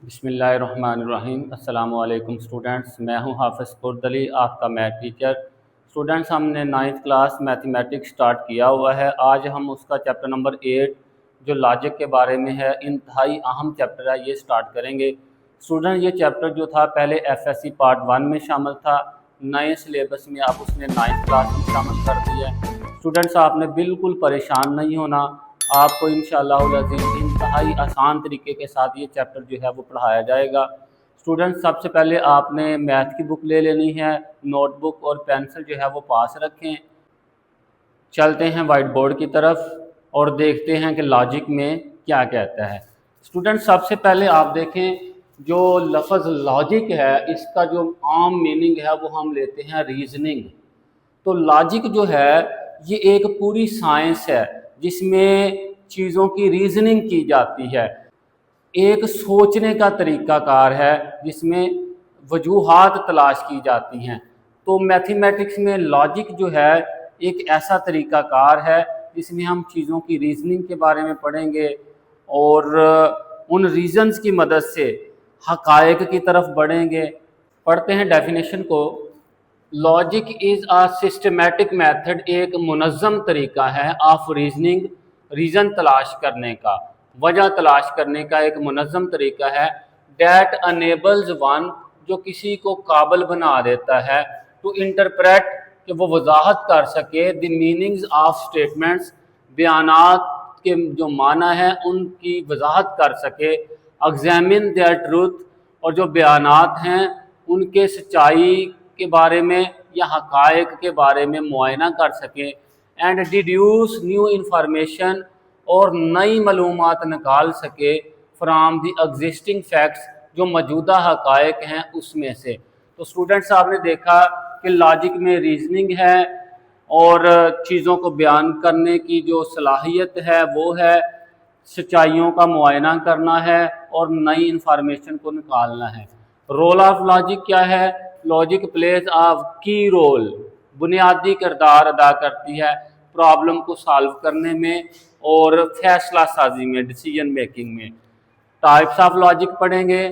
बिस्मिल्लाहिर्रहमानिर्रहीम। अस्सलामु अलैकुम स्टूडेंट्स, मैं हूं हाफ़िज़ कुर्दली, आपका मैथ टीचर। स्टूडेंट्स, हमने 9th क्लास मैथमेटिक्स स्टार्ट किया हुआ है। आज हम उसका चैप्टर नंबर 8 जो लॉजिक के बारे में है, इंतहाई अहम चैप्टर है, ये स्टार्ट करेंगे। स्टूडेंट, ये चैप्टर जो था पहले एफएससी पार्ट 1 में शामिल था, नए सिलेबस में अब उसने 9th क्लास में शामिल कर दिया है। स्टूडेंट्स, आपने बिल्कुल परेशान नहीं होना, आपको इंशाअल्लाह अज़ीज़ इंतहाई आसान तरीके के साथ ये चैप्टर जो है वो पढ़ाया जाएगा। स्टूडेंट्स, सबसे पहले आपने मैथ की बुक ले लेनी है, नोटबुक और पेंसिल जो है वो पास रखें। चलते हैं वाइट बोर्ड की तरफ और देखते हैं कि लॉजिक में क्या कहता है। स्टूडेंट्स, सबसे पहले आप देखें, जो लफ्ज़ लॉजिक है इसका जो आम मीनिंग है वो हम लेते हैं रीजनिंग। तो लॉजिक जो है ये एक पूरी साइंस है जिसमें चीज़ों की रीजनिंग की जाती है। एक सोचने का तरीक़ाकार है जिसमें वजूहात तलाश की जाती हैं। तो मैथमेटिक्स में लॉजिक जो है एक ऐसा तरीक़ाकार है जिसमें हम चीज़ों की रीजनिंग के बारे में पढ़ेंगे और उन रीजन्स की मदद से हक़ाइक़ की तरफ बढ़ेंगे। पढ़ते हैं डेफिनेशन को। Logic is a systematic method, एक मुनज़्ज़म तरीका है ऑफ रीजनिंग, रीज़न तलाश करने का, वजह तलाश करने का एक मुनज़्ज़म तरीका है। डैट अनेबल्स वन, जो किसी को काबिल बना देता है, टू इंटरप्रेट, कि वो वजाहत कर सके, द मीनिंग्स ऑफ स्टेटमेंट्स, बयानात के जो माना है उनकी वजाहत कर सके। एग्जामिन देयर ट्रूथ, और जो बयानात हैं उनके सच्चाई के बारे में या हक़ाइक़ के बारे में मुआयना कर सकें। एंड डिड्यूस न्यू इंफॉर्मेशन, और नई मालूमात निकाल सके, फ्राम दी एग्जिस्टिंग फैक्ट्स, जो मौजूदा हक़ाइक़ हैं उसमें से। तो स्टूडेंट्स, आपने देखा कि लॉजिक में रीजनिंग है और चीज़ों को बयान करने की जो सलाहियत है वो है, सच्चाइयों का मुआयना करना है और नई इंफॉर्मेशन को निकालना है। रोल ऑफ लॉजिक क्या है? लॉजिक प्लेज अ की रोल, बुनियादी किरदार अदा करती है प्रॉब्लम को सॉल्व करने में और फैसला साजी में, डिसीजन मेकिंग में। टाइप्स ऑफ लॉजिक पढ़ेंगे।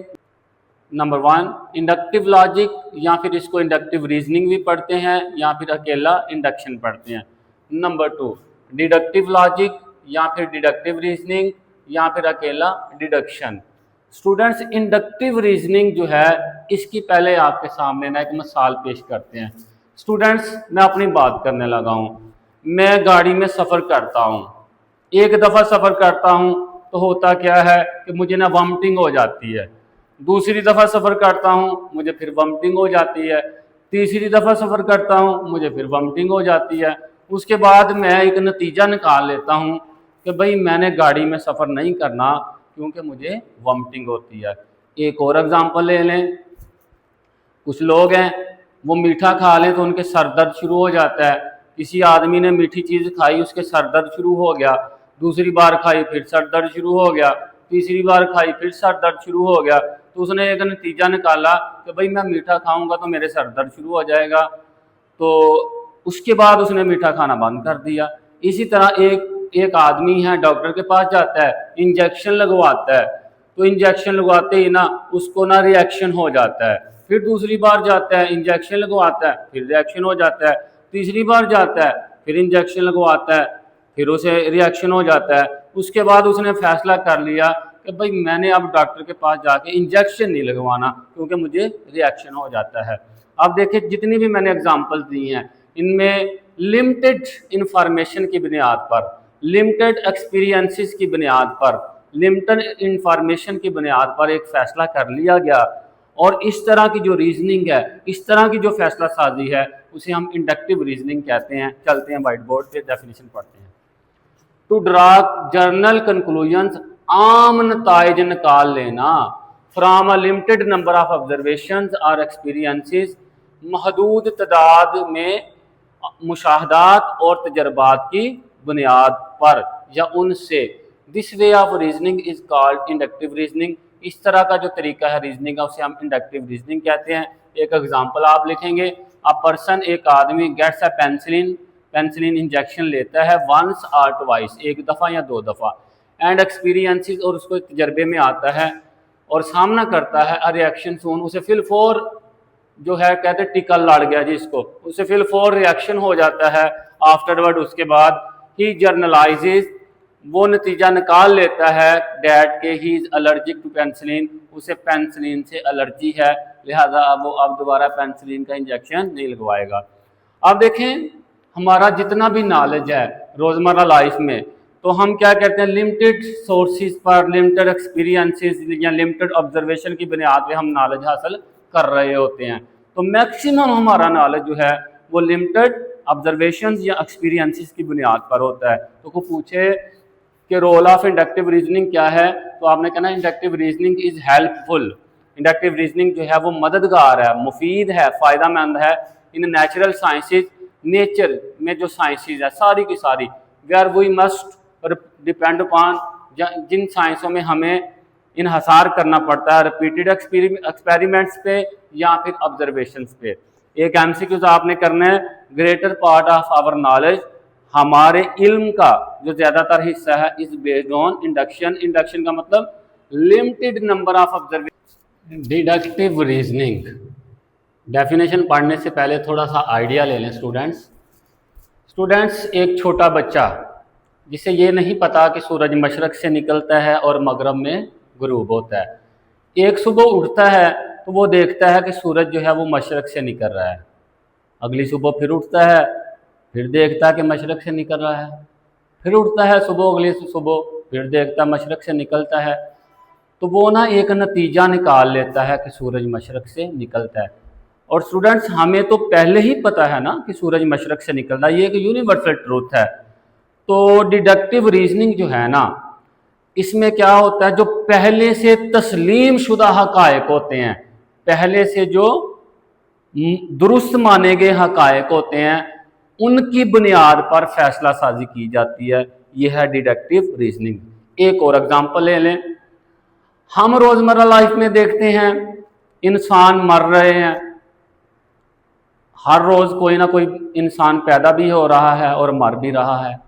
नंबर 1 इंडक्टिव लॉजिक, या फिर इसको इंडक्टिव रीजनिंग भी पढ़ते हैं या फिर अकेला इंडक्शन पढ़ते हैं। नंबर 2 डिडक्टिव लॉजिक, या फिर डिडक्टिव रीजनिंग, या फिर अकेला डिडक्शन। स्टूडेंट्स, इंडक्टिव रीजनिंग जो है इसकी पहले आपके सामने ना एक मिसाल पेश करते हैं। स्टूडेंट्स, मैं अपनी बात करने लगा हूँ। मैं गाड़ी में सफ़र करता हूँ, एक दफ़ा सफ़र करता हूँ तो होता क्या है कि मुझे ना वॉमिटिंग हो जाती है। दूसरी दफ़ा सफ़र करता हूँ मुझे फिर वॉमिटिंग हो जाती है। तीसरी दफ़ा सफ़र करता हूँ मुझे फिर वॉमिटिंग हो जाती है। उसके बाद मैं एक नतीजा निकाल लेता हूँ कि भाई मैंने गाड़ी में सफ़र नहीं करना क्योंकि मुझे वॉमिटिंग होती है। एक और एग्ज़ाम्पल ले लें। कुछ लोग हैं वो मीठा खा लें तो उनके सर दर्द शुरू हो जाता है। किसी आदमी ने मीठी चीज़ खाई, उसके सर दर्द शुरू हो गया। दूसरी बार खाई फिर सर दर्द शुरू हो गया। तीसरी बार खाई फिर सर दर्द शुरू हो गया। तो उसने एक नतीजा निकाला कि भाई मैं मीठा खाऊंगा तो मेरे सर दर्द शुरू हो जाएगा। तो उसके बाद उसने मीठा खाना बंद कर दिया। इसी तरह एक आदमी है, डॉक्टर के पास जाता है, इंजेक्शन लगवाता है, तो इंजेक्शन लगवाते ही ना उसको ना रिएक्शन हो जाता है। फिर दूसरी बार जाता है, इंजेक्शन लगवाता है, फिर रिएक्शन हो जाता है। तीसरी बार जाता है, फिर इंजेक्शन लगवाता है, फिर उसे रिएक्शन हो जाता है। उसके बाद उसने फैसला कर लिया कि भाई मैंने अब डॉक्टर के पास जाके इंजेक्शन नहीं लगवाना क्योंकि मुझे रिएक्शन हो जाता है। अब देखिए, जितनी भी मैंने एग्जांपल्स दी हैं इनमें लिमिटेड इंफॉर्मेशन की बुनियाद पर, लिमिटेड एक्सपीरियंसेस की बुनियाद पर, लिमिटेड इंफॉर्मेशन की बुनियाद पर एक फ़ैसला कर लिया गया। और इस तरह की जो रीजनिंग है, इस तरह की जो फैसला साजी है, उसे हम इंडक्टिव रीजनिंग कहते हैं। चलते हैं वाइट बोर्ड पे डेफिनेशन पढ़ते हैं। टू ड्रा जर्नल कंक्लूजन्स, आम नताइज निकाल लेना, from a limited number of observations और एक्सपीरियंसेस, महदूद तादाद में मुशाहदात और तजर्बात की बुनियाद पर या उनसे। This way of reasoning is called inductive reasoning. इस तरह का जो तरीका है रीजनिंग का उसे हम इंडक्टिव रीजनिंग कहते हैं। एक एग्जांपल आप लिखेंगे। अ पर्सन, एक आदमी, गेट्स अ पेंसिलिन इंजेक्शन लेता है वंस और ट्वाइस, एक दफ़ा या दो दफ़ा, एंड एक्सपीरियंसेस, और उसको तजर्बे में आता है और सामना करता है अ रिएक्शन सून, उसे फिल फॉर जो है कहते टिकल लड़ गया जिसको, उसे फिल फॉर रिएक्शन हो जाता है आफ्टरवर्ड, उसके बाद ही जर्नलाइजेज, वो नतीजा निकाल लेता है डैट के ही इज एलर्जिक टू पेंसिलिन, उसे पेंसिलिन से एलर्जी है, लिहाजा वो अब दोबारा पेंसिलिन का इंजेक्शन नहीं लगवाएगा। अब देखें हमारा जितना भी नॉलेज है रोज़मर्रा लाइफ में, तो हम क्या कहते हैं लिमिटेड सोर्सेज पर, लिमिटेड एक्सपीरियंसेस या लिमिटेड ऑब्जर्वेशन की बुनियाद पे हम नॉलेज हासिल कर रहे होते हैं। तो मैक्सिमम हमारा नॉलेज जो है वो लिमिटेड ऑब्जर्वेशंस या एक्सपीरियंसेस की बुनियाद पर होता है। तो को पूछे कि रोल ऑफ इंडक्टिव रीजनिंग क्या है, तो आपने कहना inductive reasoning is helpful. Inductive reasoning जो है वो मददगार है, मुफीद है, फ़ायदेमंद है इन नेचुरल साइंसेज, नेचर में जो साइंसेज है सारी की सारी, where we must depend upon, जिन साइंसों में हमें इन्हसार करना पड़ता है रिपीटेड एक्सपेरिमेंट्स पे या फिर ऑब्जर्वेशंस पे। एक एमसीक्यूज आपने करना है, greater part of our knowledge, हमारे इल्म का जो ज़्यादातर हिस्सा है is based on induction. Induction का मतलब limited number of observation. Deductive reasoning, definition पढ़ने से पहले थोड़ा सा आइडिया ले लें स्टूडेंट्स। एक छोटा बच्चा जिसे ये नहीं पता कि सूरज मशरक़ से निकलता है और मगरब में गुरूब होता है, एक सुबह उठता है तो वो देखता है कि सूरज जो है वो मशरक़ से निकल रहा है, अगली सुबह फिर उठता है फिर देखता है कि मशरक़ से निकल रहा है, फिर उठता है सुबह अगली सुबह फिर देखता है मशरक़ से निकलता है। तो वो ना एक नतीजा निकाल लेता है कि सूरज मशरक़ से निकलता है। और स्टूडेंट्स हमें तो पहले ही पता है ना कि सूरज मशरक़ से निकलता है, ये एक यूनिवर्सल ट्रूथ है। तो डिडक्टिव रीजनिंग जो है ना, इसमें क्या होता है, जो पहले से तस्लीम शुदा हक़ाइक़ होते हैं, पहले से जो दुरुस्त माने गए हक़ाइक़ होते हैं, उनकी बुनियाद पर फैसला साजी की जाती है। यह है डिडक्टिव रीजनिंग। एक और एग्जांपल ले लें, हम रोज़मर्रा लाइफ में देखते हैं इंसान मर रहे हैं, हर रोज़ कोई ना कोई इंसान पैदा भी हो रहा है और मर भी रहा है।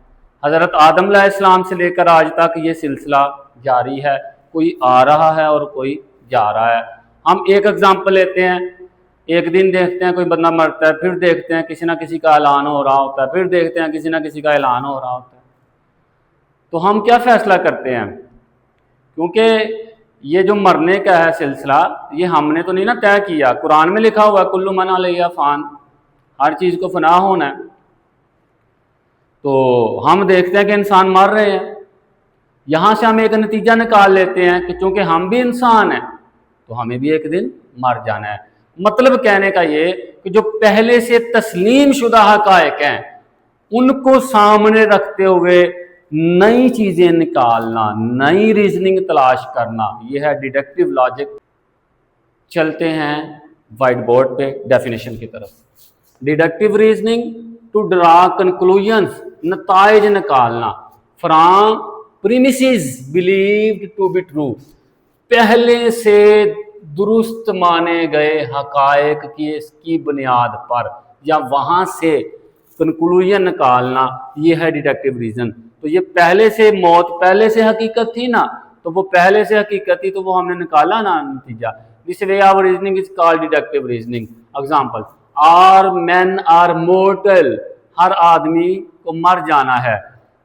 हज़रत आदम अलैहिस्सलाम से लेकर आज तक ये सिलसिला जारी है, कोई आ रहा है और कोई जा रहा है। हम एक एग्जांपल लेते हैं, एक दिन देखते हैं कोई बंदा मरता है, फिर देखते हैं किसी ना किसी का ऐलान हो रहा होता है, फिर देखते हैं किसी ना किसी का ऐलान हो रहा होता है। तो हम क्या फ़ैसला करते हैं, क्योंकि ये जो मरने का है सिलसिला ये हमने तो नहीं ना तय किया, कुरान में लिखा हुआ है कुल्लु मन अलैहा फ़ान, हर चीज़ को फना होना है। तो हम देखते हैं कि इंसान मर रहे हैं, यहाँ से हम एक नतीजा निकाल लेते हैं कि चूँकि हम भी इंसान हैं तो हमें भी एक दिन मर जाना है। मतलब कहने का ये कि जो पहले से तस्लीम शुदा हक़ाइक़ हैं उनको सामने रखते हुए नई चीज़ें निकालना, नई रीजनिंग तलाश करना, यह है डिडक्टिव लॉजिक। चलते हैं वाइट बोर्ड पे डेफिनेशन की तरफ। Deductive reasoning to draw conclusions, नताइज निकालना, from premises believed to be true, पहले से दुरुस्त माने गए हक़ाइक़ की इसकी बुनियाद पर या वहाँ से कंक्लूजन निकालना, ये है डिडक्टिव रीजन। तो ये पहले से मौत पहले से हकीकत थी ना, तो वो पहले से हकीकत थी तो वो हमने निकाला ना नतीजा। This way of reasoning is called deductive reasoning. Example, all man are mortal, हर आदमी को मर जाना है,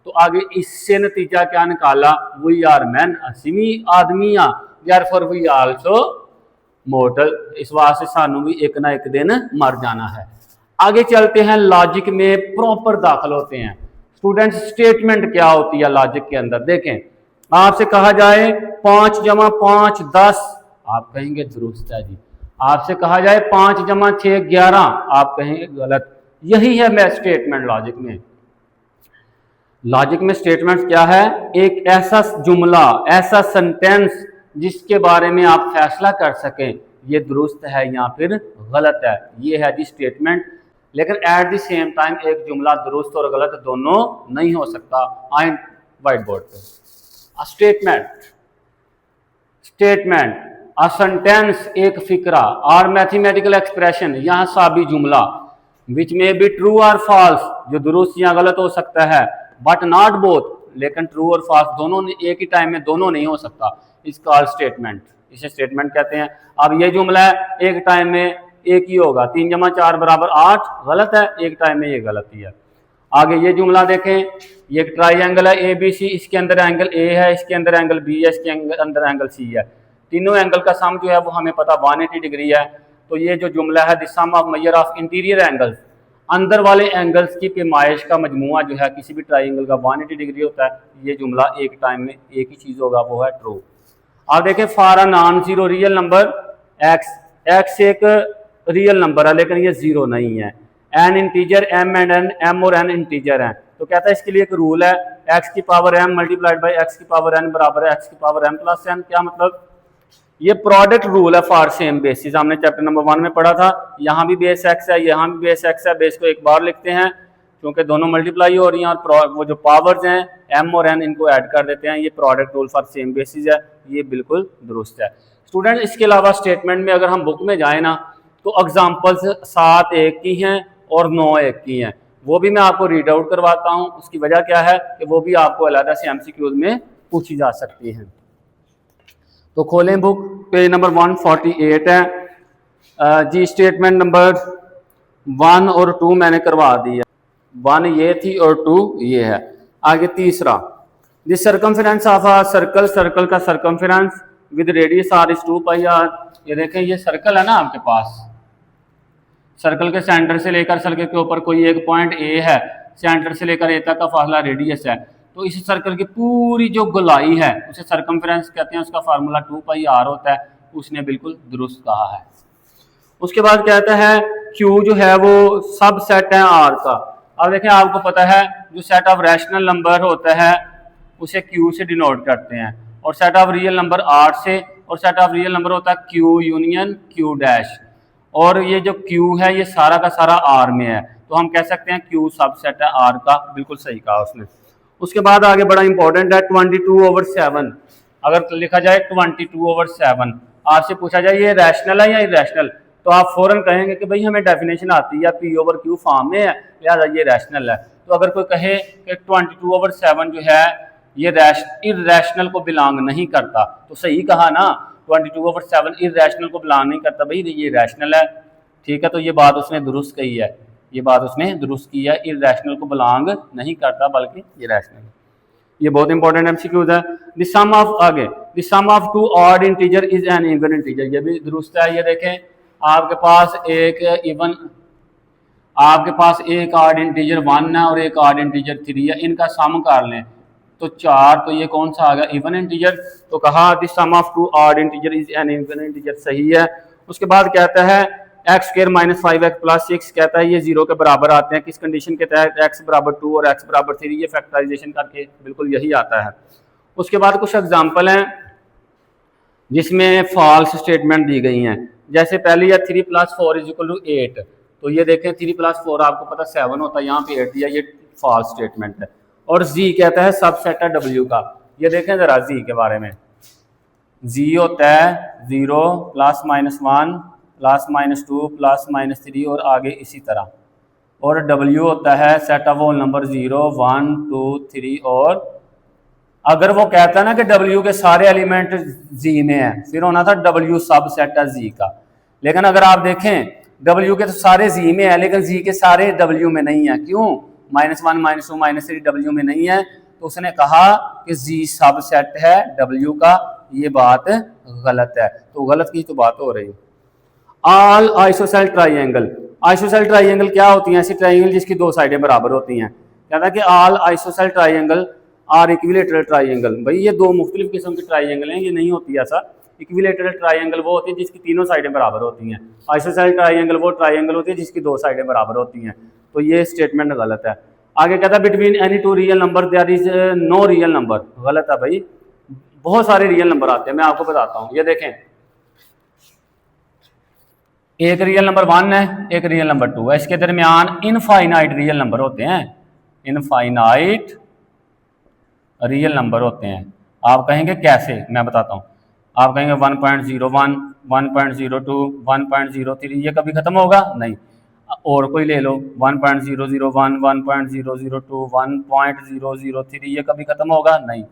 तो आगे इससे नतीजा क्या निकाला, वी आर मैन, असीमी आदमियां, देयरफॉर वी आल्सो मोर्टल, इस वास्ते सानू भी एक ना एक दिन मर जाना है। आगे चलते हैं, लॉजिक में प्रॉपर दाखिल होते हैं। स्टूडेंट्स स्टेटमेंट क्या होती है लॉजिक के अंदर, देखें आपसे कहा जाए 5 जमा 5 10, आप कहेंगे दुरुस्त है जी। आपसे कहा जाए 5 जमा 6 11, आप कहेंगे गलत। यही है मैं स्टेटमेंट लॉजिक में। लॉजिक में स्टेटमेंट क्या है, एक ऐसा जुमला, ऐसा सेंटेंस जिसके बारे में आप फैसला कर सकें ये दुरुस्त है या फिर गलत है, ये है जी स्टेटमेंट। लेकिन एट द सेम टाइम एक जुमला दुरुस्त और गलत दोनों नहीं हो सकता। आए व्हाइट बोर्ड पे, स्टेटमेंट अ सेंटेंस, एक फिक्रा, और मैथमेटिकल एक्सप्रेशन, यहाँ साबी जुमला, विच में बी ट्रू और फॉल्स, जो दुरुस्त या गलत हो सकता है, बट नॉट बोथ, लेकिन ट्रू और फॉल्स दोनों एक ही टाइम में दोनों नहीं हो सकता, इस कॉल्ड स्टेटमेंट, इसे स्टेटमेंट कहते हैं। अब ये जुमला है एक टाइम में एक ही होगा, 3 जमा 4 बराबर 8, गलत है, एक टाइम में ये गलती है। आगे ये जुमला देखें, ये एक ट्राइंगल है ए बी सी, इसके अंदर एंगल ए है, इसके अंदर एंगल बी है, इसके अंदर एंगल सी है। तीनों एंगल का सम जो है वो हमें पता 180 डिग्री है। तो ये जो जुमला है the sum of measure of interior angles, अंदर वाले एंगल्स की पैमाइश का मजमुआ जो है किसी भी ट्राइंगल का 180 डिग्री होता है। ये जुमला एक टाइम में एक ही चीज़ होगा, वो है ट्रू। आप देखें for a non zero real number x, x एक रियल नंबर है लेकिन ये जीरो नहीं है। An integer m and n, m और एन इंटीजर हैं, तो कहता है इसके लिए एक रूल है एक्स की power m multiplied by x की पावर एन बराबर है एक्स की पावर एम प्लस एन। क्या मतलब? ये प्रोडक्ट रूल है फॉर सेम बेसिस, हमने चैप्टर नंबर 1 में पढ़ा था। यहाँ भी बेस एक्स है, यहाँ भी बेस एक्स है, बेस को एक बार लिखते हैं क्योंकि दोनों मल्टीप्लाई हो रही हैं, और वो जो पावर्स हैं एम और एन इनको ऐड कर देते हैं। ये product rule for same basis है, ये बिल्कुल दुरुस्त है। स्टूडेंट इसके अलावा स्टेटमेंट में अगर हम बुक में जाए ना तो एग्जाम्पल्स 7 एक की हैं और 9 एक की हैं, वो भी मैं आपको रीड आउट करवाता हूँ। उसकी वजह क्या है कि वो भी आपको अलग से MCQs में पूछी जा सकती हैं। तो खोलें बुक, पेज नंबर 148 है जी। स्टेटमेंट नंबर 1 और 2 मैंने करवा दी है, 1 ये थी और 2 ये है। आगे तीसरा, the circumference of a circle, circle का circumference with radius r is 2 pi r. ये देखें ये सर्कल है ना आपके पास, सर्कल के सेंटर से लेकर सर्कल के ऊपर कोई एक पॉइंट ए है, सेंटर से लेकर ए तक का फासला रेडियस है, तो इस सर्कल की पूरी जो गोलाई है उसे सर्कमफेरेंस कहते हैं, उसका फार्मूला 2 पाई आर होता है। उसने बिल्कुल दुरुस्त कहा है। उसके बाद कहता है क्यू जो है वो सब सेट है आर का। अब देखें आपको पता है जो सेट ऑफ रैशनल नंबर होता है उसे क्यू से डिनोट करते हैं, और set of real number R से, और सेट ऑफ रियल नंबर होता है क्यू यूनियन क्यू डैश, और ये जो क्यू है ये सारा का सारा आर में है, तो हम कह सकते हैं क्यू सब सेट है आर का। बिल्कुल सही कहा उसने। उसके बाद आगे बड़ा इंपॉर्टेंट है 22/7। अगर लिखा जाए 22/7, आपसे पूछा जाए ये रैशनल है या इरेशनल, तो आप फौरन कहेंगे कि भाई हमें डेफिनेशन आती है P/Q फॉर्म में है, लिहाजा ये रैशनल है। तो अगर कोई कहे कि 22/7 जो है ये इरेशनल को बिलोंग नहीं करता, तो सही कहा ना, 22/7 इरेशनल को बिलोंग नहीं करता, भाई ये रैशनल है। ठीक है, तो ये बात उसने दुरुस्त कही है, ये बात उसने दुरुस्त की है, इरेशनल को बिलोंग नहीं करता बल्कि ये रैशनल है। ये बहुत इंपॉर्टेंट MCQs है। द सम ऑफ, आगे the sum of 2 odd integer is an even integer, ये भी दुरुस्त है। ये देखें आपके पास एक ऑड इंटीजर 1 है और एक ऑड इंटीजर 3 है, इनका सम कर लें तो 4, तो ये कौन सा आ गया? Even integer. तो कहा the sum of 2 odd integer is an even integer, सही है। उसके बाद कहता है x² - 5x + 6, कहता है ये 0 के बराबर आते हैं, किस कंडीशन के तहत? x = 2 और x = 3, ये फैक्टराइजेशन करके बिल्कुल यही आता है। उसके बाद कुछ एग्जाम्पल हैं जिसमें फॉल्स स्टेटमेंट दी गई हैं, जैसे पहली है 3 + 4 = 8, तो ये देखें 3 + 4 आपको पता 7 होता है, यहाँ पे 8 दिया, ये फॉल्स स्टेटमेंट है। और z कहता है सबसेट है w का, ये देखें जरा z के बारे में, z होता है 0 +- 1 +-2 +-3 और आगे इसी तरह, और w होता है सेट ऑफ होल नंबर 0 1 2 3, और अगर वो कहता है ना कि w के सारे एलिमेंट z में है, फिर होना था w सब सेट है z का। लेकिन अगर आप देखें w के तो सारे z में है लेकिन z के सारे w में नहीं है, क्यों? -1 -2 -3 w में नहीं है, तो उसने कहा कि z सब सेट है w का, ये बात गलत है। तो गलत की तो बात हो रही है। All isosceles triangle, ISOCELL triangle क्या होती हैं? ऐसी ट्राइंगल जिसकी 2 साइडें बराबर होती हैं। कहता है कि all isosceles triangle are equilateral triangle, भाई ये 2 मुख्तलिफ किस्म की ट्राइंगल हैं, ये नहीं होती ऐसा। इक्विलेटरल ट्राइंगल वो होती है जिसकी तीनों साइडें बराबर होती हैं, आइसोसेल ट्राइंगल वो ट्राइंगल होती है जिसकी 2 साइडें बराबर होती हैं, तो ये स्टेटमेंट गलत है। आगे कहता है between any 2 real number there is no real number, गलत है भाई, बहुत सारे रियल नंबर आते हैं, मैं आपको बताता हूँ। ये देखें एक रियल नंबर 1 है, एक रियल नंबर 2 है, इसके दरमियान इनफाइनाइट रियल नंबर होते हैं, इनफाइनाइट रियल नंबर होते हैं। आप कहेंगे कैसे? मैं बताता हूँ। आप कहेंगे 1.01 1.02 1.03, ये कभी खत्म होगा नहीं। और कोई ले लो 1.001 1.002 1.003, ये कभी खत्म होगा नहीं।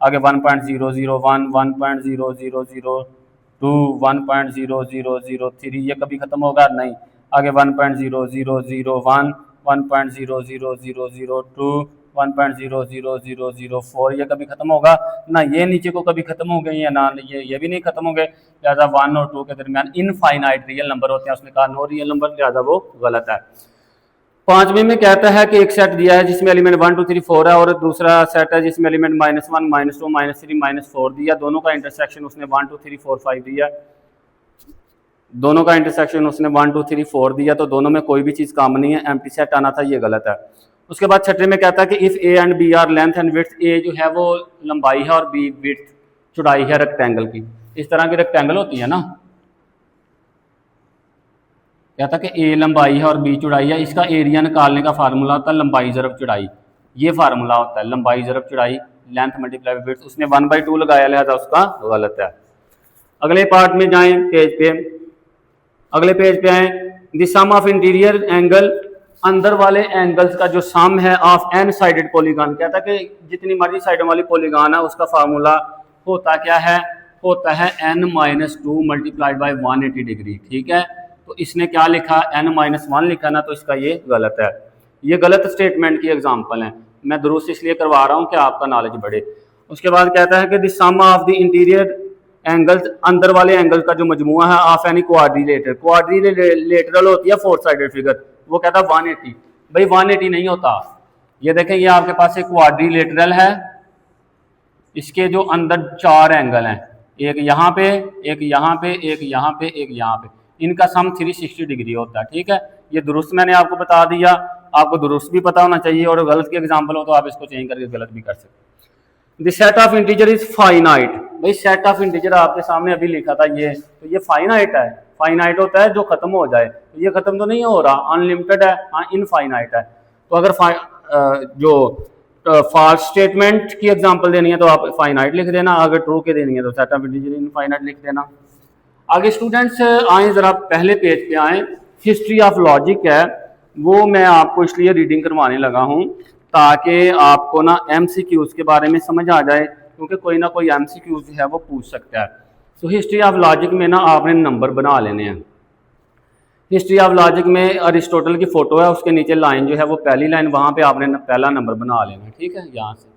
आगे 1.001 1.000 2, 1.0003, ये कभी ख़त्म होगा नहीं। आगे 1.0001, 1.00002, 1.00004, ये कभी ख़त्म होगा ना। ये नीचे को कभी ख़त्म हो गई है ना, ये भी नहीं ख़त्म हो गए। लिहाजा 1 और 2 के दरमियान इनफाइनाइट रियल नंबर होते हैं। उसने कहा नो रियल नंबर, लिहाजा वो गलत है। पांचवें में कहता है कि एक सेट दिया है जिसमें एलिमेंट 1 2 3 4 है, और दूसरा सेट है जिसमें एलिमेंट -1 -2 -3 -4 दिया। दोनों का इंटरसेक्शन उसने 1 2 3 4 5 दिया। दोनों का इंटरसेक्शन उसने 1 2 3 4 दिया, तो दोनों में कोई भी चीज़ काम नहीं है, एम्प्टी सेट आना था, ये गलत है। उसके बाद छठे में कहता है कि if a and b are length and width, a जो है वो लंबाई है और बी विड्थ चौड़ाई है रेक्टेंगल की। इस तरह की रेक्टेंगल होती है ना, कहता है कि ए लंबाई है और बी चौड़ाई है। इसका एरिया निकालने का फार्मूला होता है लंबाई ज़रब चौड़ाई, ये फार्मूला होता है लंबाई ज़रब चौड़ाई, लेंथ मल्टीप्लाई विड्थ। उसने 1/2 लगाया, लिहाजा उसका गलत है। अगले पार्ट में जाएं, पेज पे, अगले पेज पे आए। The sum of interior angle, अंदर वाले एंगल्स का जो सम है ऑफ एन साइडेड पॉलीगॉन, कहता है कि जितनी मर्जी साइडों वाली पॉलीगॉन है उसका फार्मूला होता क्या है, होता है n-2 मल्टीप्लाइड बाई 180 डिग्री। ठीक है, तो इसने क्या लिखा, n-1 लिखा ना, तो इसका ये गलत है। ये गलत स्टेटमेंट की एग्जांपल है, मैं दुरुस्त इसलिए करवा रहा हूँ कि आपका नॉलेज बढ़े। उसके बाद कहता है कि the sum of the interior angles, अंदर वाले एंगल का जो मजमुआ है ऑफ एनी क्वाड्रिलेटरल, क्वाड्रिलेटरल होती है 4 साइडेड फिगर, वो कहता है 180। भाई 180 नहीं होता। ये देखें, ये आपके पास एक क्वाड्रिलेटरल है, इसके जो अंदर 4 एंगल हैं, एक यहाँ पे, एक यहाँ पे, एक यहाँ पे, एक यहाँ पे, इनका सम 360 डिग्री होता है। ठीक है, ये दुरुस्त मैंने आपको बता दिया, आपको दुरुस्त भी पता होना चाहिए, और गलत की एग्जांपल हो तो आप इसको चेंज करके गलत भी कर सकते हैं। The set of integer is finite, भाई सेट ऑफ इंटीजर आपके सामने अभी लिखा था ये, तो ये फाइनाइट है। फाइनाइट होता है जो खत्म हो जाए, तो ये खत्म तो नहीं हो रहा, अनलिमिटेड है, हाँ इनफाइनाइट है। तो अगर जो फॉल्स स्टेटमेंट की एग्जांपल देनी है तो आप फाइनाइट लिख देना, अगर ट्रू के देनी है तो सेट ऑफ इंटीजर इनफाइनाइट लिख देना। आगे स्टूडेंट्स आए, जरा पहले पेज पे आए। हिस्ट्री ऑफ लॉजिक है, वो मैं आपको इसलिए रीडिंग करवाने लगा हूँ ताकि आपको ना MCQs के बारे में समझ आ जाए, क्योंकि कोई ना कोई MCQs है वो पूछ सकता है। तो हिस्ट्री ऑफ लॉजिक में ना आपने नंबर बना लेने हैं। हिस्ट्री ऑफ लॉजिक में अरिस्टोटल की फोटो है, उसके नीचे लाइन जो है वो पहली लाइन, वहां पे आपने पहला नंबर बना लेना है। ठीक है, यहाँ से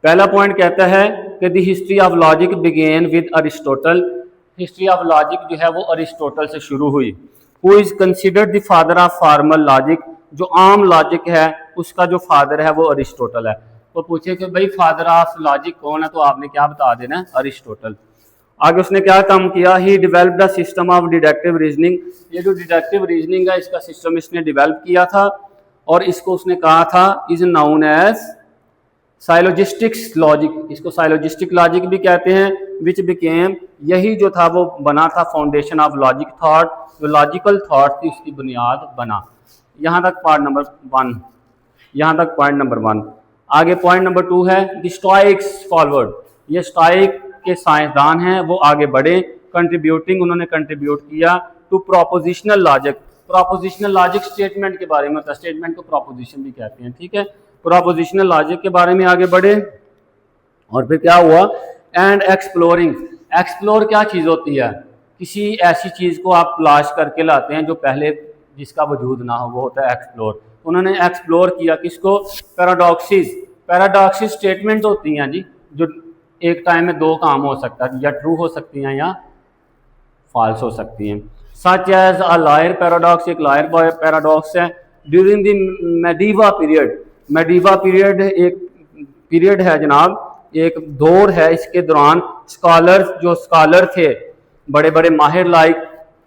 पहला पॉइंट कहता है कि the history of logic begin with Aristotle, history of logic जो है वो अरिस्टोटल से शुरू हुई। Who is considered the father of formal logic, जो आम लॉजिक है उसका जो फादर है वो अरिस्टोटल है। तो पूछे कि भाई फादर ऑफ लॉजिक कौन है, तो आपने क्या बता देना, अरिस्टोटल। आगे उसने क्या काम किया, he developed the system of deductive reasoning, ये जो डिडक्टिव रीजनिंग है इसका सिस्टम इसने डेवलप किया था, और इसको उसने कहा था इज नाउन एज साइलोजिस्टिक्स लॉजिक, इसको साइलोजिस्टिक लॉजिक भी कहते हैं। विच बिकेम, यही जो था वो बना था फाउंडेशन ऑफ लॉजिक थॉट, जो लॉजिकल थॉट थी उसकी बुनियाद बना। यहाँ तक पार्ट नंबर 1, यहाँ तक पॉइंट नंबर 1। आगे पॉइंट नंबर 2 है द स्टोइक्स फॉरवर्ड, ये स्टोइक के साइंसदान हैं, वो आगे बढ़े, कंट्रीब्यूटिंग, उन्होंने कंट्रीब्यूट किया to propositional logic. Propositional logic statement के बारे में होता है, स्टेटमेंट को प्रोपोजिशन भी कहते हैं। ठीक है, प्रोपोजिशनल लॉजिक के बारे में आगे बढ़े, और फिर क्या हुआ, एंड एक्सप्लोरिंग, एक्सप्लोर क्या चीज़ होती है, किसी ऐसी चीज़ को आप तलाश करके लाते हैं जो पहले जिसका वजूद ना हो, वो होता है एक्सप्लोर। उन्होंने एक्सप्लोर किया किसको, पैराडॉक्सिस। पैराडॉक्सिस स्टेटमेंट होती हैं जी, जो एक टाइम में 2 काम हो सकता है, या ट्रू हो सकती हैं या फॉल्स हो सकती हैं। Such as a liar paradox, एक लायर पैराडॉक्स है। During the medieval period, medieval period एक पीरियड है जनाब, एक दौर है, इसके दौरान स्कॉलर्स, जो स्कॉलर थे बड़े बड़े माहिर, like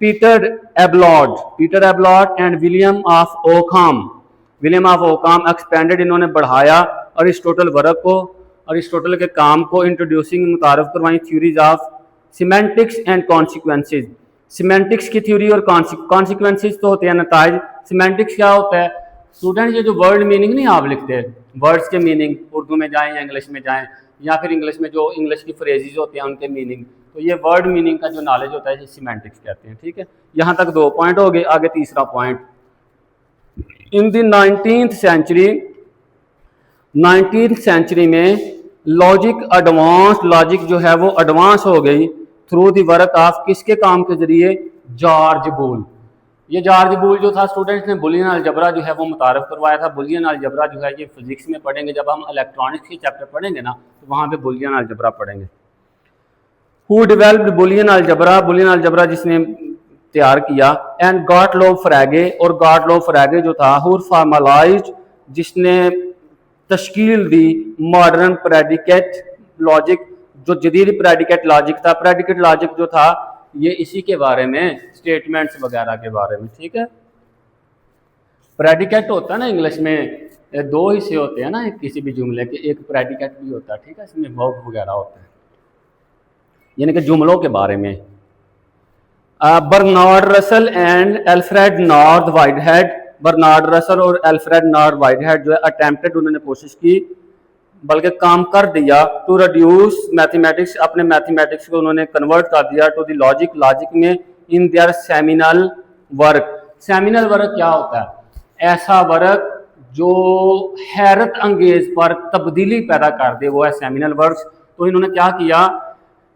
Peter Abelard and William of Ockham expanded, इन्होंने बढ़ाया अरिस्टोटल वर्क को, अरिस्टोटल के काम को, इंट्रोड्यूसिंग, मुतारफ करवाई theories of semantics and consequences. Semantics की थ्योरी और कॉन्सिक्वेंसेज तो होते हैं नताइज। सिमेंटिक्स क्या होता है स्टूडेंट, ये जो वर्ड मीनिंग नहीं आप लिखते, वर्ड्स के मीनिंग, उर्दू में जाएं या इंग्लिश में जाएं, या फिर इंग्लिश में जो इंग्लिश की फ्रेजेज होते हैं उनके मीनिंग, तो ये वर्ड मीनिंग का जो नॉलेज होता है सिमेंटिक्स कहते हैं। ठीक है, यहाँ तक 2 पॉइंट हो गए। आगे तीसरा point, in the 19th century में लॉजिक जो है वो एडवांस हो गई, थ्रू द वर्क ऑफ, किसके काम के जरिए, जॉर्ज बूल। ये जॉर्ज बूल जो था स्टूडेंट्स ने बुलियन अलजबरा जो है वो मुतारफ़ करवाया था। बुलियन अलजबरा जो है ये फिजिक्स में पढ़ेंगे, जब हम इलेक्ट्रॉनिक्स के चैप्टर पढ़ेंगे ना तो वहाँ पे बुलियन अलजबरा पढ़ेंगे। Who developed Boolean algebra, Boolean algebra जिसने तैयार किया। एंड गॉटलोब फ्रैगे, और गॉटलोब फ्रैगे जो था हु फॉर्मलाइज्ड, जिसने तश्कील दी मॉडर्न प्रेडिकेट लॉजिक, जो जदीद प्रेडिकेट लॉजिक था। प्रेडिकेट लॉजिक जो था ये इसी के बारे में, स्टेटमेंट्स वगैरह के बारे में, ठीक है। प्रेडिकेट होता है ना इंग्लिश में, दो हिस्से होते हैं ना किसी भी जुमले के, एक प्रेडिकेट भी होता है, ठीक है, इसमें वर्ब वगैरह होता है, यानी कि जुमलों के बारे में। Bernard Russell and Alfred North Whitehead, Bernard Russell और अल्फ्रेड नॉर्थ वाइटहेड जो है अटेम्प्टेड, उन्होंने कोशिश की, बल्कि काम कर दिया, टू रिड्यूस मैथमेटिक्स, अपने मैथमेटिक्स को उन्होंने कन्वर्ट कर दिया टू द लॉजिक, लॉजिक में, in their seminal work. Seminal work क्या होता है? ऐसा वर्क जो हैरत अंगेज पर तब्दीली पैदा कर दे, वो है सेमिनल वर्क। तो इन्होंने क्या किया,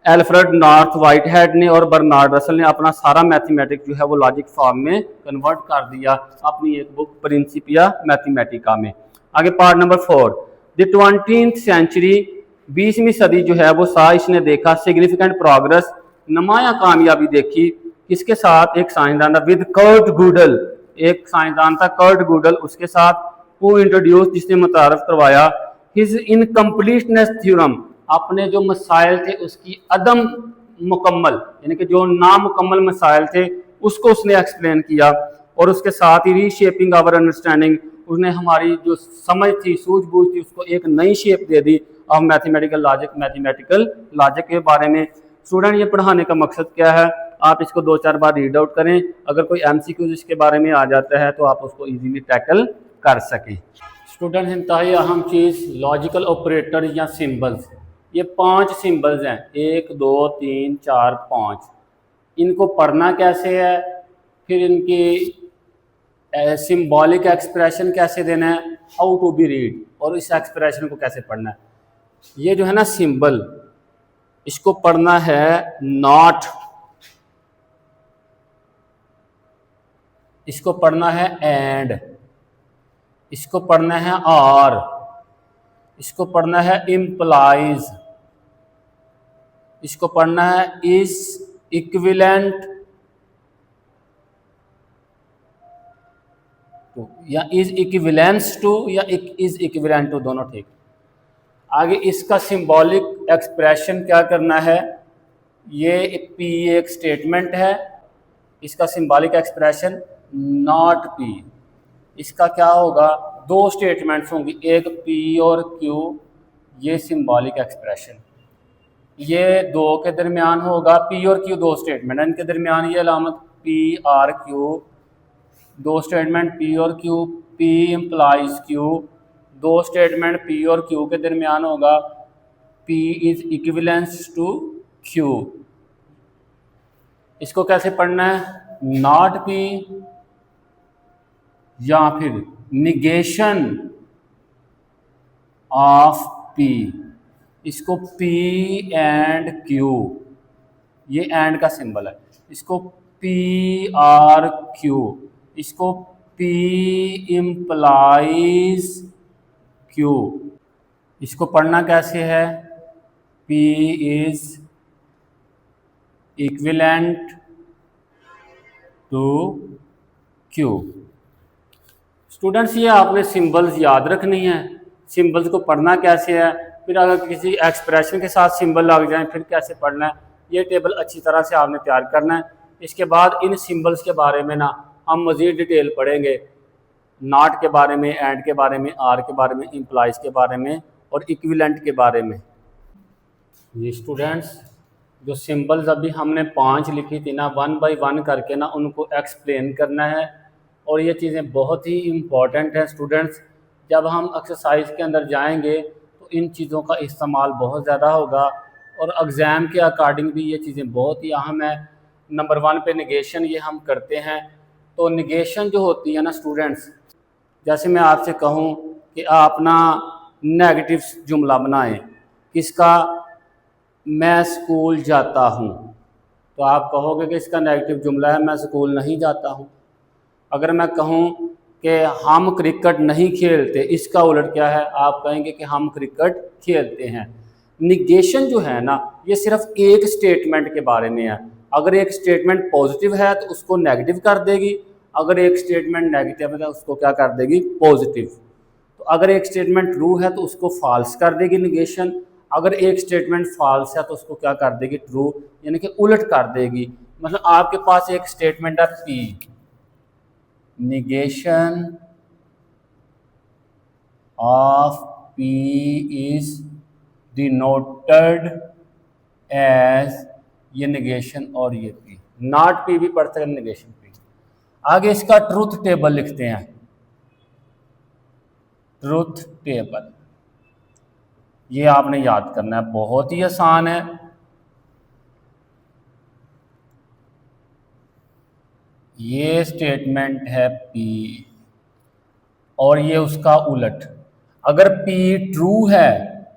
अल्फ्रेड नॉर्थ वाइटहेड ने और बर्नार्ड रसल ने अपना सारा मैथमेटिक्स जो है वो लॉजिक फॉर्म में कन्वर्ट कर दिया अपनी एक बुक प्रिंसिपिया मैथमेटिका में। आगे part number 4, the 20th century, 20वीं सदी जो है वो इसने देखा सिग्निफिकेंट प्रोग्रेस, नुमाया कामयाबी देखी, किसके साथ, एक साइंसदान था, विद कर्ट गूडल, एक साइंसदान था कर्ट गूडल, उसके साथ, हु इंट्रोड्यूस, जिसने मुतारफ करवाया, हिज इनकम्प्लीटनेस थ्योरम, अपने जो मसाइल थे उसकी अदम मुकम्मल, यानी कि जो नामुकम्मल मसाइल थे उसको उसने एक्सप्लेन किया, और उसके साथ ही रीशेपिंग आवर अंडरस्टैंडिंग, उसने हमारी जो समझ थी, सूझबूझ थी, उसको एक नई shape they the of mathematical logic, mathematical logic के बारे में। स्टूडेंट ये पढ़ाने का मकसद क्या है, आप इसको 2-4 बार रीड आउट करें, अगर कोई MCQ इसके बारे में आ जाता है तो आप उसको ईजीली टैकल कर सकें। स्टूडेंट इंतहाई अहम चीज़, लॉजिकल ऑपरेटर या सिंबल्स, ये 5 सिंबल्स हैं, 1 2 3 4 5, इनको पढ़ना कैसे है, फिर इनकी सिंबॉलिक एक्सप्रेशन कैसे देना है, हाउ टू बी रीड, और इस एक्सप्रेशन को कैसे पढ़ना है। ये जो है ना सिंबल, इसको पढ़ना है नॉट, इसको पढ़ना है एंड, इसको पढ़ना है और, इसको पढ़ना है इम्प्लाइज, इसको पढ़ना है इज इक्विवेलेंट टू, या इज इक्विवेलेंस टू, या इज इक्विवेलेंट टू, दोनों ठीक। आगे इसका सिंबॉलिक एक्सप्रेशन क्या करना है, ये पी एक स्टेटमेंट है, इसका सिंबॉलिक एक्सप्रेशन नॉट पी, इसका क्या होगा, 2 स्टेटमेंट्स होंगी, एक पी और क्यू, ये सिंबॉलिक एक्सप्रेशन, ये 2 के दरमियान होगा, पी और क्यू 2 स्टेटमेंट, इनके दरमियान ये अलामत P are Q, 2 statement P और Q, P implies Q, 2 statement P और क्यू के दरमियान होगा P is equivalence to Q. इसको कैसे पढ़ना है, नॉट पी या फिर निगेशन ऑफ पी, इसको पी एंड क्यू, ये एंड का सिंबल है, इसको पी आर क्यू, इसको पी इम्प्लाइज क्यू। इसको पढ़ना कैसे है, P is equivalent to Q. Students ये आपने सिंबल्स याद रखनी है, सिंबल्स को पढ़ना कैसे है, फिर अगर किसी एक्सप्रेशन के साथ सिंबल लग जाए फिर कैसे पढ़ना है, ये टेबल अच्छी तरह से आपने तैयार करना है। इसके बाद इन सिंबल्स के बारे में ना हम मज़ीद डिटेल पढ़ेंगे, नॉट के बारे में, एंड के बारे में, आर के बारे में, इम्प्लाइज के बारे में और इक्विवेलेंट के बारे में। ये स्टूडेंट्स जो सिंबल्स अभी हमने 5 लिखी थी ना, 1 बाय 1 करके ना उनको एक्सप्लेन करना है, और ये चीज़ें बहुत ही इम्पॉर्टेंट हैं स्टूडेंट्स। जब हम एक्सरसाइज के अंदर जाएंगे तो इन चीज़ों का इस्तेमाल बहुत ज़्यादा होगा, और एग्ज़ाम के अकॉर्डिंग भी ये चीज़ें बहुत ही अहम है। नंबर 1 पे निगेशन ये हम करते हैं, तो निगेशन जो होती है ना स्टूडेंट्स, जैसे मैं आपसे कहूँ कि आप ना नेगेटिव जुमला बनाएं, किसका, मैं स्कूल जाता हूँ, तो आप कहोगे कि इसका नेगेटिव जुमला है मैं स्कूल नहीं जाता हूँ। अगर मैं कहूँ कि हम क्रिकेट नहीं खेलते, इसका उलट क्या है, आप कहेंगे कि हम क्रिकेट खेलते हैं। निगेशन जो है ना, ये सिर्फ एक स्टेटमेंट के बारे में है। अगर एक स्टेटमेंट पॉजिटिव है तो उसको नेगेटिव कर देगी, अगर एक स्टेटमेंट नेगेटिव है तो उसको क्या कर देगी, पॉजिटिव। तो अगर एक स्टेटमेंट ट्रू है तो उसको फॉल्स कर देगी निगेशन, अगर एक स्टेटमेंट फॉल्स है तो उसको क्या कर देगी, ट्रू, यानी कि उलट कर देगी। मतलब आपके पास एक स्टेटमेंट है P, negation of P is denoted as, ये negation और ये P, नॉट P भी पढ़ सकते, negation P। आगे इसका ट्रूथ टेबल लिखते हैं। ट्रूथ टेबल ये आपने याद करना है, बहुत ही आसान है। ये स्टेटमेंट है P और ये उसका उलट। अगर P ट्रू है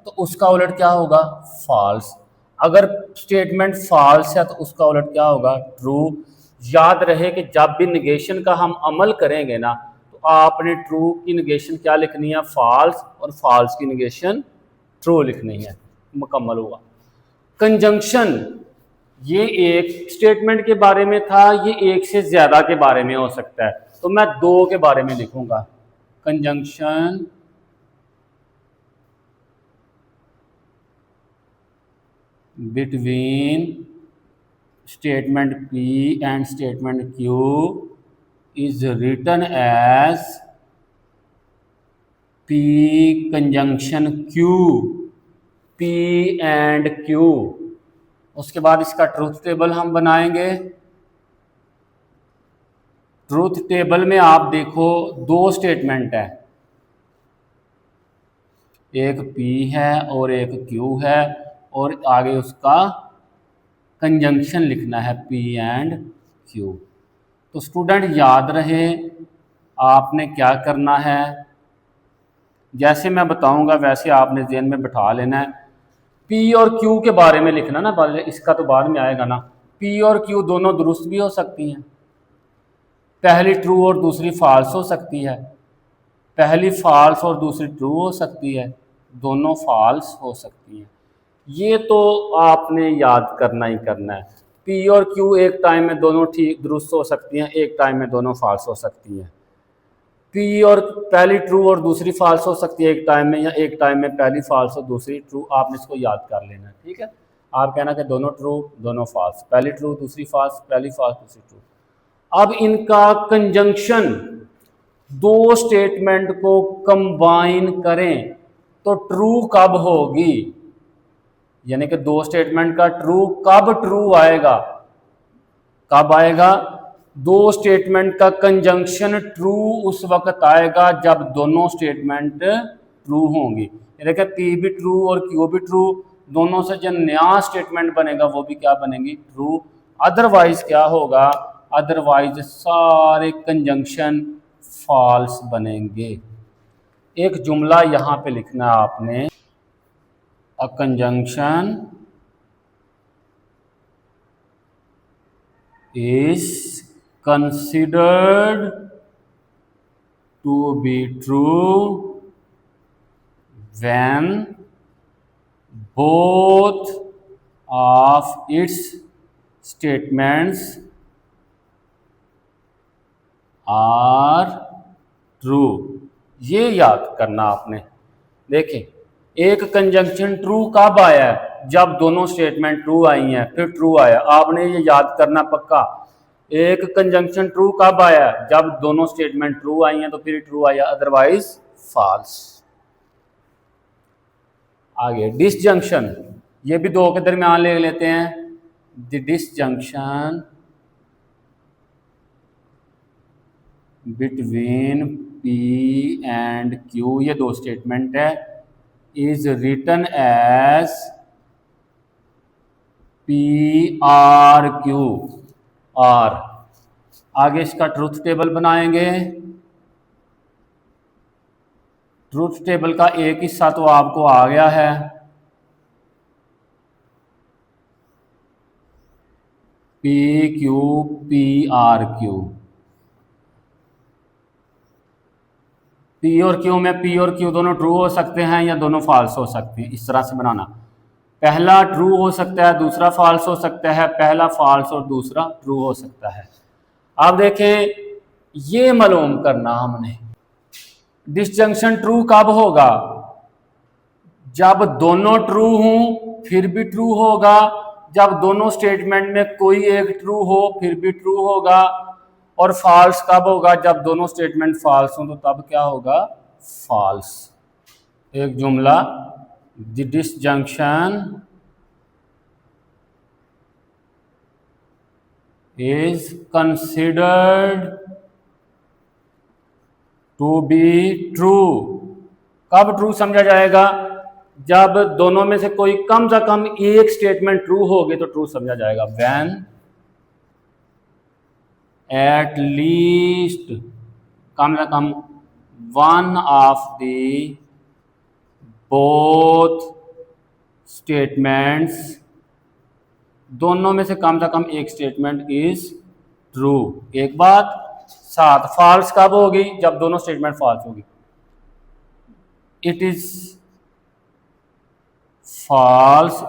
तो उसका उलट क्या होगा, फॉल्स। अगर स्टेटमेंट फॉल्स है तो उसका उलट क्या होगा, ट्रू। याद रहे कि जब भी निगेशन का हम अमल करेंगे ना, तो आपने ट्रू की निगेशन क्या लिखनी है, फॉल्स, और फॉल्स की निगेशन ट्रू लिखनी है, मुकम्मल हुआ। कंजंक्शन ये एक स्टेटमेंट के बारे में था, ये एक से ज्यादा के बारे में हो सकता है, तो मैं दो के बारे में लिखूंगा। Conjunction between statement P and statement Q is written as P conjunction Q, P and Q। उसके बाद इसका ट्रूथ टेबल हम बनाएंगे। ट्रूथ टेबल में आप देखो दो स्टेटमेंट है, एक P है और एक Q है, और आगे उसका कंजंक्शन लिखना है P एंड Q। तो स्टूडेंट याद रहे आपने क्या करना है, जैसे मैं बताऊंगा वैसे आपने ज़हन में बिठा लेना है। P और Q के बारे में लिखना ना, इसका तो बाद में आएगा ना। P और Q दोनों दुरुस्त भी हो सकती हैं, पहली ट्रू और दूसरी फॉल्स हो सकती है, पहली फॉल्स और दूसरी ट्रू हो सकती है, दोनों फॉल्स हो सकती हैं। ये तो आपने याद करना ही करना है। P और Q एक टाइम में दोनों ठीक दुरुस्त हो सकती हैं, एक टाइम में दोनों फॉल्स हो सकती हैं। P और पहली ट्रू और दूसरी फॉल्स हो सकती है एक टाइम में, या एक टाइम में पहली फॉल्स और दूसरी ट्रू। आपने इसको याद कर लेना है, ठीक है। आप कहना कि दोनों ट्रू दोनों फॉल्स, पहली ट्रू दूसरी फॉल्स, पहली फॉल्स दूसरी ट्रू। अब इनका कंजंक्शन, दो स्टेटमेंट को कंबाइन करें तो ट्रू कब होगी, यानी कि दो स्टेटमेंट का ट्रू कब ट्रू आएगा, कब आएगा, दो स्टेटमेंट का कंजंक्शन ट्रू उस वक्त आएगा जब दोनों स्टेटमेंट ट्रू होंगी। यानी कि P भी ट्रू और Q भी ट्रू, दोनों से जो नया स्टेटमेंट बनेगा वो भी क्या बनेगी, ट्रू। अदरवाइज क्या होगा, अदरवाइज सारे कंजंक्शन फॉल्स बनेंगे। एक जुमला यहाँ पे लिखना है आपने, a conjunction is considered to be true when both of its statements are true। ये याद करना आपने। देखें, एक कंजंक्शन ट्रू कब आया है, जब दोनों स्टेटमेंट ट्रू आई हैं, फिर ट्रू आया। आपने ये याद करना पक्का। एक कंजंक्शन ट्रू कब आया है, जब दोनों स्टेटमेंट ट्रू आई हैं तो फिर ट्रू आया, अदरवाइज फॉल्स। आगे डिसजंक्शन, ये भी दो के दरमियान ले लेते हैं। The disjunction between P and Q, ये दो स्टेटमेंट है, is written as P R Q R। आगे इसका ट्रूथ टेबल बनाएंगे। ट्रूथ टेबल का एक हिस्सा तो आपको आ गया है, P Q P are Q. P और क्यू में पी और क्यू दोनों ट्रू हो सकते हैं या दोनों फॉल्स हो सकते हैं। इस तरह से बनाना, पहला ट्रू हो सकता है, दूसरा फॉल्स हो सकता है, पहला फॉल्स और दूसरा ट्रू हो सकता है। अब देखें, ये मालूम करना हमने, डिसजंक्शन ट्रू कब होगा? जब दोनों ट्रू हों फिर भी ट्रू होगा, जब दोनों स्टेटमेंट में कोई एक ट्रू हो फिर भी ट्रू होगा, और फॉल्स कब होगा? जब दोनों स्टेटमेंट फॉल्स हों तो तब क्या होगा? फॉल्स। एक जुमला, the disjunction is considered to be true. कब ट्रू समझा जाएगा? जब दोनों में से कोई कम से कम एक स्टेटमेंट ट्रू होगी तो ट्रू समझा जाएगा। व्हेन एट लीस्ट कम से कम one of the both statements, दोनों में से कम एक स्टेटमेंट इज ट्रू। एक बात। साथ फॉल्स कब होगी? जब दोनों स्टेटमेंट फॉल्स होगी। इट इज फॉल्स,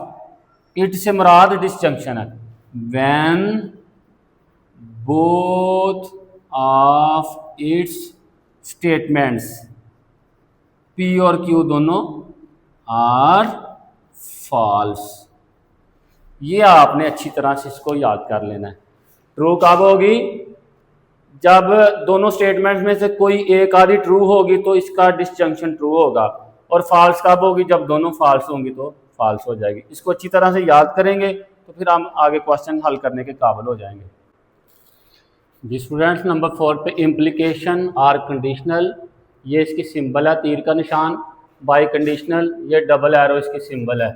इट से मुराद डिसजंक्शन है। When both of its statements P और क्यू दोनों आर फॉल्स। ये आपने अच्छी तरह से इसको याद कर लेना है। ट्रू कब होगी? जब दोनों स्टेटमेंट्स में से कोई एक आधी ट्रू होगी तो इसका डिसजंक्शन ट्रू होगा, और फॉल्स कब होगी? जब दोनों फॉल्स होंगी तो फॉल्स हो जाएगी। इसको अच्छी तरह से याद करेंगे तो फिर हम आगे क्वेश्चन हल करने के काबिल हो जाएंगे। जी स्टूडेंट्स, नंबर 4 पे इम्प्लीकेशन आर कंडीशनल, ये इसकी सिंबल है तीर का निशान। बाई कंडीशनल, ये डबल एरो इसकी सिंबल है।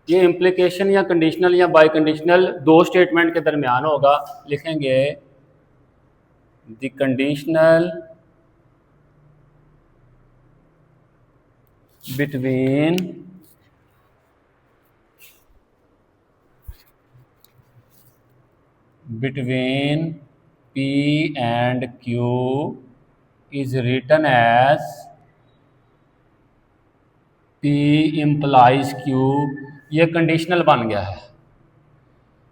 ये इम्प्लीकेशन या कंडीशनल या बाई कंडीशनल दो स्टेटमेंट के दरमियान होगा। लिखेंगे the conditional between P and Q is written as P implies Q। ये कंडीशनल बन गया है।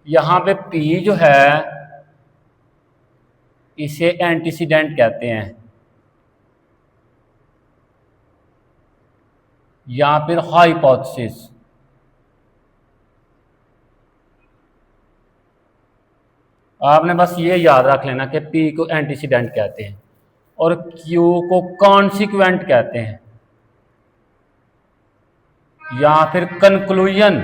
यहाँ पे P जो है इसे एंटीसीडेंट कहते हैं या फिर हाइपोथेसिस। आपने बस ये याद रख लेना कि P को एंटीसीडेंट कहते हैं और Q को कॉन्सिक्वेंट कहते हैं या फिर कंक्लूजन।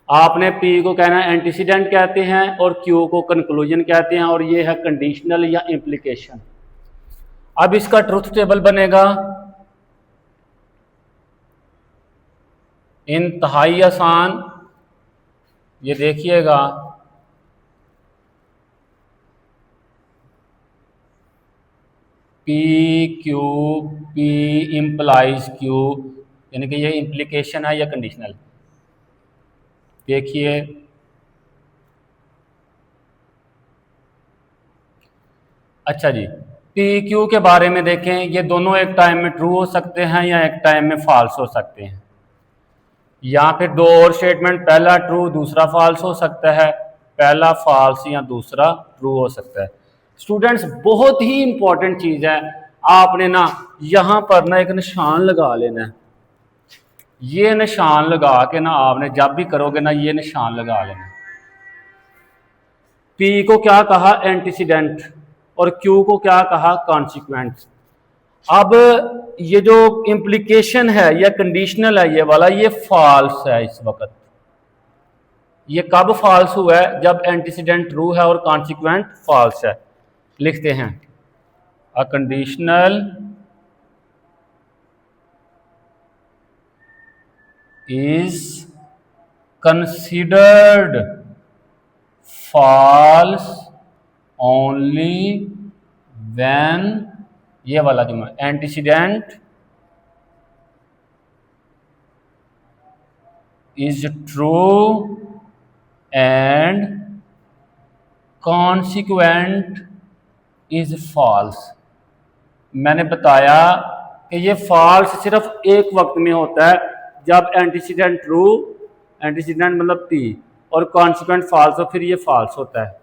आपने P को कहना एंटीसीडेंट कहते हैं और Q को कंक्लूजन कहते हैं, और ये है कंडीशनल या इम्प्लीकेशन। अब इसका ट्रुथ टेबल बनेगा, इंतहाई आसान। ये देखिएगा, P Q P implies Q, यानी कि ये इम्प्लीकेशन है या कंडीशनल। देखिए, अच्छा जी, P Q के बारे में देखें। ये दोनों एक टाइम में ट्रू हो सकते हैं या एक टाइम में फॉल्स हो सकते हैं, या फिर दो और स्टेटमेंट, पहला ट्रू दूसरा फॉल्स हो सकता है, पहला फॉल्स या दूसरा ट्रू हो सकता है। स्टूडेंट्स, बहुत ही इंपॉर्टेंट चीज़ है, आपने ना यहाँ पर ना एक निशान लगा लेना है। ये निशान लगा के ना आपने जब भी करोगे ना ये निशान लगा लेना। P को क्या कहा? एंटीसीडेंट, और Q को क्या कहा? कॉन्सिक्वेंट। अब ये जो इम्प्लीकेशन है या कंडीशनल है ये वाला, ये फॉल्स है इस वक्त। ये कब फॉल्स हुआ है? जब एंटीसीडेंट ट्रू है और कॉन्सिक्वेंट फॉल्स है। लिखते हैं, a conditional is considered false only when, ये वाला जुमला, antecedent is true and consequent is false. मैंने बताया कि ये फॉल्स सिर्फ एक वक्त में होता है, जब एंटीसीडेंट ट्रू, एंटीसीडेंट मतलब पी, और कॉन्सिक्वेंट फॉल्स हो, फिर ये फॉल्स होता है।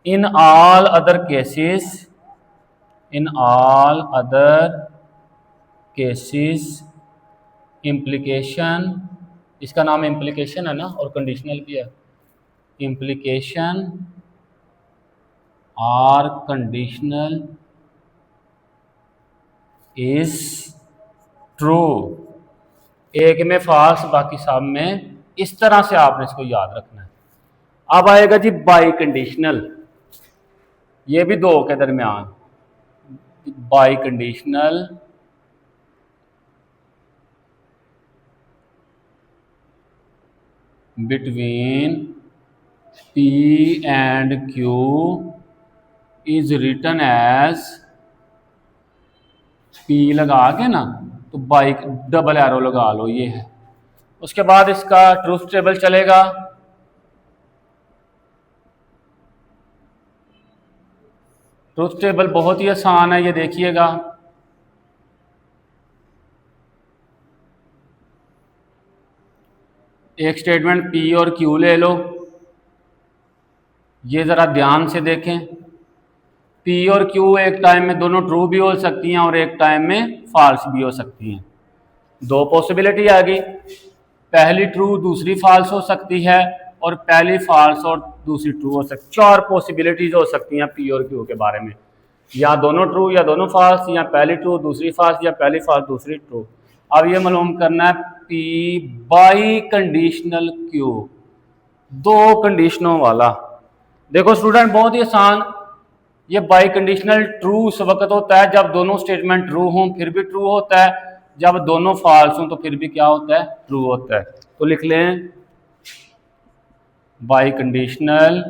In all other cases, in all other cases implication, इसका नाम इम्प्लीकेशन है ना, और कंडीशनल भी है। इम्प्लीकेशन और कंडीशनल इज ट्रू। एक में फॉल्स, बाकी सब में। इस तरह से आपने इसको याद रखना है। अब आएगा जी बाई कंडीशनल, ये भी दो के दरमियान। Biconditional between P and Q is written as, P लगा के ना तो बाई डबल एरो लगा लो, ये है। उसके बाद इसका ट्रूथ टेबल चलेगा। ट्रूथ टेबल बहुत ही आसान है, ये देखिएगा। एक स्टेटमेंट P और Q ले लो, ये ज़रा ध्यान से देखें। P और Q एक टाइम में दोनों ट्रू भी हो सकती हैं और एक टाइम में फॉल्स भी हो सकती हैं। दो पॉसिबिलिटी आ गई, पहली ट्रू दूसरी फॉल्स हो सकती है, और पहली फॉल्स और दूसरी ट्रू हो सकती। चार पॉसिबिलिटीज हो सकती हैं P और Q के बारे में, या दोनों ट्रू या दोनों फॉल्स, या पहली ट्रू दूसरी फॉल्स, या पहली फॉल्स दूसरी ट्रू। अब ये मालूम करना है P बाई कंडीशनल Q, दो कंडीशनों वाला। देखो स्टूडेंट बहुत ही आसान, ये बाई कंडीशनल ट्रू उस वक्त होता है जब दोनों स्टेटमेंट ट्रू हों फिर भी ट्रू होता है, जब दोनों फॉल्स हों तो फिर भी क्या होता है, ट्रू होता है। तो लिख लें by conditional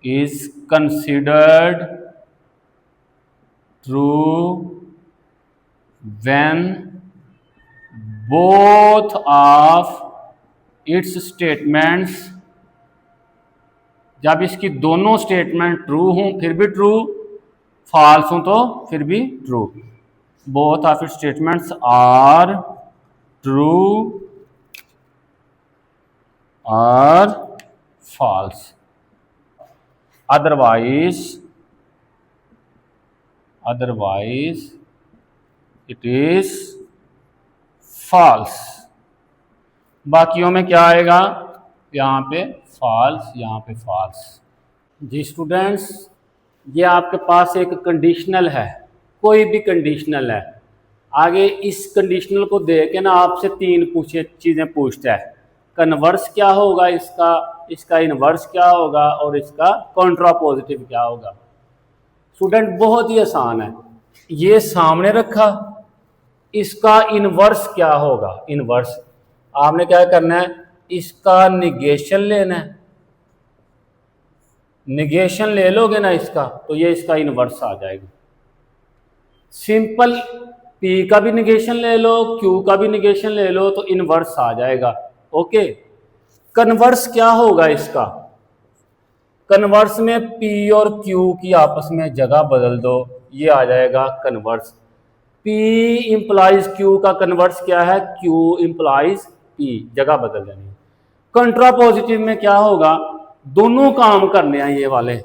is considered true when both of its statements, जब इसकी दोनों स्टेटमेंट ट्रू हों फिर भी ट्रू, फॉल्स हों तो फिर भी true. Both of its statements are true और false, otherwise it is false। बाकियों में क्या आएगा, यहाँ पे फॉल्स, यहाँ पे फॉल्स। जी स्टूडेंट्स, ये आपके पास एक कंडीशनल है, कोई भी कंडीशनल है। आगे इस कंडीशनल को दे के ना आपसे तीन चीज़ें पूछता है। कन्वर्स क्या होगा इसका, इसका इनवर्स क्या होगा, और इसका कॉन्ट्रापोजिटिव क्या होगा। स्टूडेंट बहुत ही आसान है, ये सामने रखा, इसका इनवर्स क्या होगा। इनवर्स आपने क्या करना है, इसका निगेशन लेना है। निगेशन ले लोगे ना इसका, तो ये इसका इनवर्स आ जाएगा। सिंपल P का भी निगेशन ले लो, Q का भी निगेशन ले लो, तो इनवर्स आ जाएगा। ओके, कन्वर्स क्या होगा इसका, कन्वर्स में P और Q की आपस में जगह बदल दो, ये आ जाएगा कन्वर्स। P इंप्लाइज Q का कन्वर्स क्या है, Q इंप्लाइज P, जगह बदल देनी। कंट्रापोजिटिव में क्या होगा, दोनों काम करने हैं ये वाले,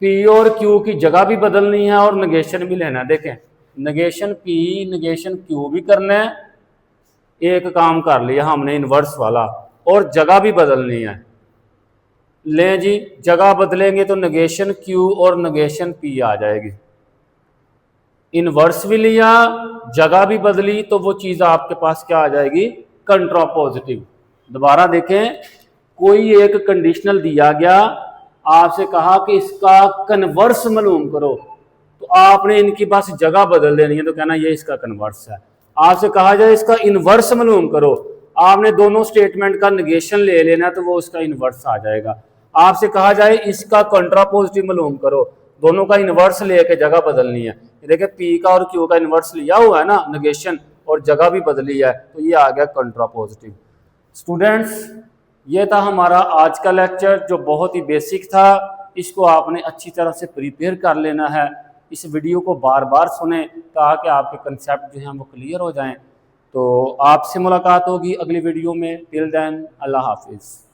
P और Q की जगह भी बदलनी है और नेगेशन भी लेना है। देखें, नेगेशन P नेगेशन Q भी करना है, एक काम कर लिया हमने इनवर्स वाला, और जगह भी बदलनी है। ले जी, जगह बदलेंगे तो नेगेशन Q और नेगेशन P आ जाएगी। इनवर्स भी लिया, जगह भी बदली, तो वो चीज़ आपके पास क्या आ जाएगी, कंट्रापोजिटिव। दोबारा देखें, कोई एक कंडीशनल दिया गया, आपसे कहा कि इसका कन्वर्स मालूम करो, तो आपने इनकी बस जगह बदल देनी है, तो कहना ये इसका कन्वर्स है। आपसे कहा जाए इसका इनवर्स मालूम करो, आपने दोनों स्टेटमेंट का नेगेशन ले लेना, तो वो उसका इनवर्स आ जाएगा। आपसे कहा जाए इसका कंट्रापोजिटिव मालूम करो, दोनों का इनवर्स लेके जगह बदलनी है। देखिए P का और Q का इनवर्स लिया हुआ है ना, नेगेशन, और जगह भी बदली है, तो ये आ गया कंट्रापोजिटिव। स्टूडेंट्स, ये था हमारा आज का लेक्चर जो बहुत ही बेसिक था। इसको आपने अच्छी तरह से प्रिपेयर कर लेना है। इस वीडियो को बार बार सुने ताकि आपके कंसेप्ट जो हैं वो क्लियर हो जाएं। तो आपसे मुलाकात होगी अगली वीडियो में। टिल देन, अल्लाह हाफिज़।